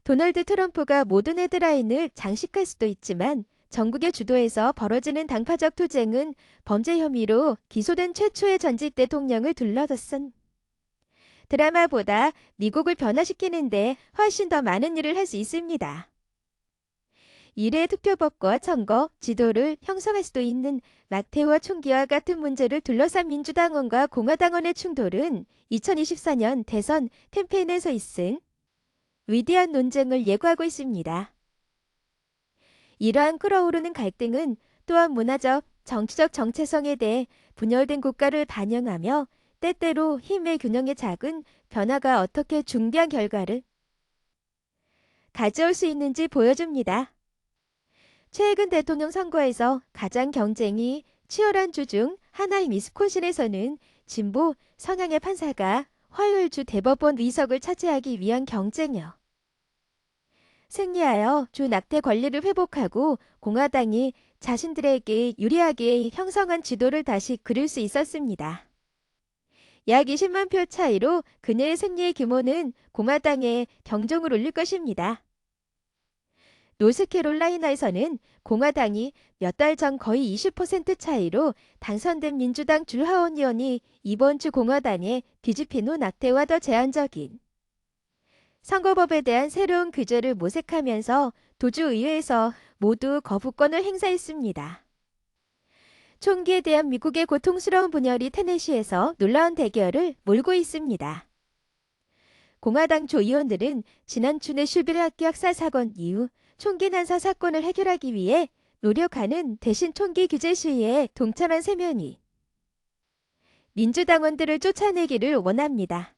도널드 트럼프가 모든 헤드라인을 장식할 수도 있지만 전국의 주도에서 벌어지는 당파적 투쟁은 범죄 혐의로 기소된 최초의 전직 대통령을 둘러뒀음. 드라마보다 미국을 변화시키는데 훨씬 더 많은 일을 할 수 있습니다. 이래 투표법과 선거, 지도를 형성할 수도 있는 낙태와 총기와 같은 문제를 둘러싼 민주당원과 공화당원의 충돌은 2024년 대선 캠페인에서 있은 위대한 논쟁을 예고하고 있습니다. 이러한 끓어오르는 갈등은 또한 문화적, 정치적 정체성에 대해 분열된 국가를 반영하며 때때로 힘의 균형의 작은 변화가 어떻게 중대한 결과를 가져올 수 있는지 보여줍니다. 최근 대통령 선거에서 가장 경쟁이 치열한 주 중 하나인 위스콘신에서는 진보 성향의 판사가 화요일 주 대법원 의석을 차지하기 위한 경쟁이요. 승리하여 주 낙태 권리를 회복하고 공화당이 자신들에게 유리하게 형성한 지도를 다시 그릴 수 있었습니다. 약 20만 표 차이로 그녀의 승리의 규모는 공화당의 경종을 울릴 것입니다. 노스캐롤라이나에서는 공화당이 몇 달 전 거의 20% 차이로 당선된 민주당 줄하원 의원이 이번 주 공화당의 뒤집힌 후 낙태와 더 제한적인 선거법에 대한 새로운 규제를 모색하면서 도주의회에서 모두 거부권을 행사했습니다. 총기에 대한 미국의 고통스러운 분열이 테네시에서 놀라운 대결을 몰고 있습니다. 공화당 조의원들은 지난 주 내슈빌 학교 학살 사건 이후 총기 난사 사건을 해결하기 위해 노력하는 대신 총기 규제 시위에 동참한 세면이 민주당원들을 쫓아내기를 원합니다.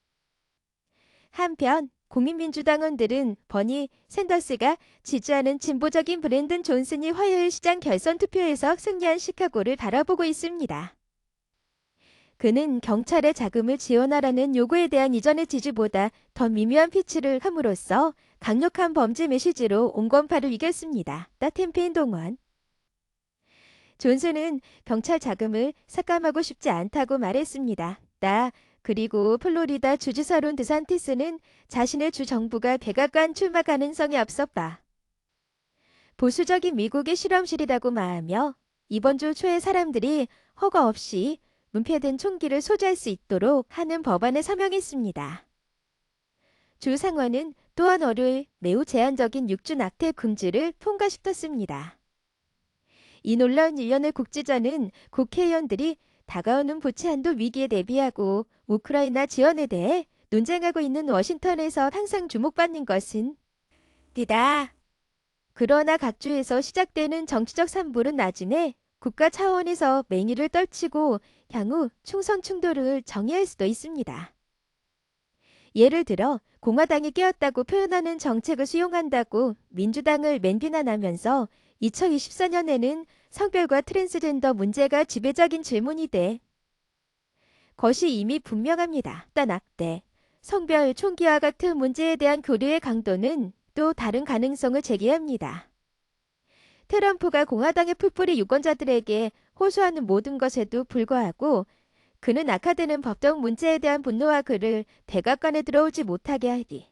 한편 국민민주당원들은 버니 샌더스가 지지하는 진보적인 브랜든 존슨이 화요일 시장 결선 투표에서 승리한 시카고를 바라보고 있습니다. 그는 경찰에 자금을 지원하라는 요구에 대한 이전의 지지보다 더 미묘한 피치를 함으로써 강력한 범죄 메시지로 온건파를 이겼습니다. 캠페인 동원. 존슨은 경찰 자금을 삭감하고 싶지 않다고 말했습니다. 그리고 플로리다 주지사 론 드산티스는 자신의 주 정부가 백악관 출마 가능성이 앞섰다. 보수적인 미국의 실험실이라고 말하며 이번 주 초에 사람들이 허가 없이 문패된 총기를 소지할 수 있도록 하는 법안에 서명했습니다. 주 상원은 또한 월요일 매우 제한적인 6주 낙태 금지를 통과시켰습니다. 이 놀라운 일련의 국지전은 국회의원들이 다가오는 부채 한도 위기에 대비하고 우크라이나 지원에 대해 논쟁하고 있는 워싱턴에서 항상 주목받는 것은 니다. 그러나 각 주에서 시작되는 정치적 산불은 나중에 국가 차원에서 맹위를 떨치고 향후 총선 충돌을 정의할 수도 있습니다. 예를 들어 공화당이 깨었다고 표현하는 정책을 수용한다고 민주당을 맨비난하면서 2024년에는 성별과 트랜스젠더 문제가 지배적인 질문이 돼 것이 이미 분명합니다. 낙태, 성별, 총기와 같은 문제에 대한 교류의 강도는 또 다른 가능성을 제기합니다. 트럼프가 공화당의 풀뿌리 유권자들에게 호소하는 모든 것에도 불구하고 그는 악화되는 법적 문제에 대한 분노와 그를 백악관에 들어오지 못하게 하기.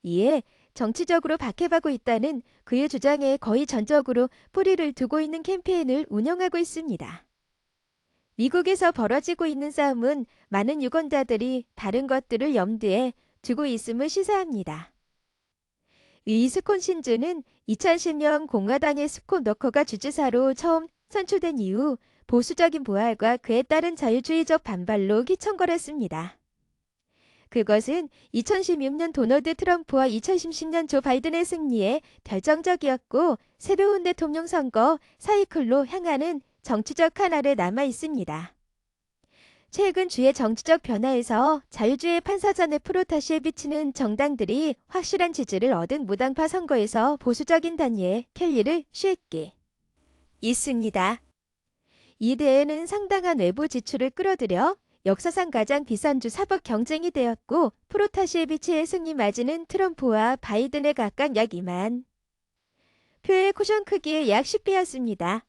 이에 정치적으로 박해받고 있다는 그의 주장에 거의 전적으로 뿌리를 두고 있는 캠페인을 운영하고 있습니다. 미국에서 벌어지고 있는 싸움은 많은 유권자들이 다른 것들을 염두에 두고 있음을 시사합니다. 위스콘신주는 2010년 공화당의 스콧 너커가 주지사로 처음 선출된 이후 보수적인 부활과 그에 따른 자유주의적 반발로 휘청거렸습니다. 그것은 2016년 도널드 트럼프와 2010년 조 바이든의 승리에 결정적이었고 새로운 대통령 선거 사이클로 향하는 정치적 카날에 남아 있습니다. 최근 주의 정치적 변화에서 자유주의 판사전의 프로타시에 비치는 정당들이 확실한 지지를 얻은 무당파 선거에서 보수적인 단위의 켈리를 쉽게 있습니다. 이 대회는 상당한 외부 지출을 끌어들여 역사상 가장 비싼 주 사법 경쟁이 되었고 프로타시에비치의 승리 마진은 트럼프와 바이든에 각각 약 2만 표의 쿠션 크기의 약 10배였습니다.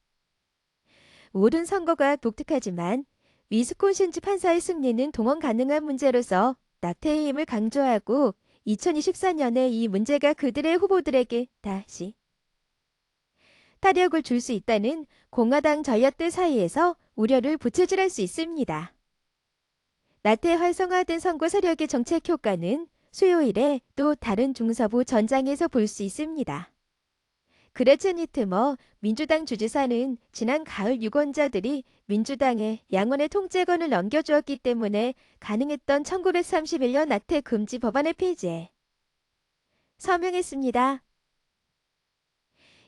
모든 선거가 독특하지만 위스콘신주 판사의 승리는 동원 가능한 문제로서 낙태의 힘을 강조하고 2024년에 이 문제가 그들의 후보들에게 다시 타격을 줄 수 있다는 공화당 전략들 사이에서 우려를 부채질할 수 있습니다. 나태 활성화된 선거 세력의 정책 효과는 수요일에 또 다른 중서부 전장에서 볼 수 있습니다. 그레첸 위트머 민주당 주지사는 지난 가을 유권자들이 민주당에 양원의 통제권을 넘겨주었기 때문에 가능했던 1931년 나태 금지 법안을 폐지해 서명했습니다.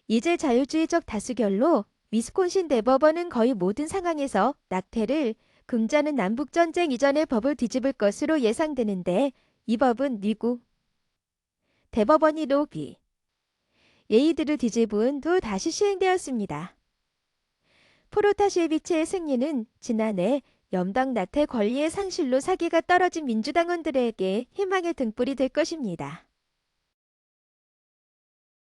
이제 자유주의적 다수결로 위스콘신 대법원은 거의 모든 상황에서 낙태를 금지하는 남북전쟁 이전의 법을 뒤집을 것으로 예상되는데 이 법은 미국 대법원이 로비 예이드를 뒤집은 후 다시 시행되었습니다. 프로타시에비치의 승리는 지난해 연방 나태 권리의 상실로 사기가 떨어진 민주당원들에게 희망의 등불이 될 것입니다.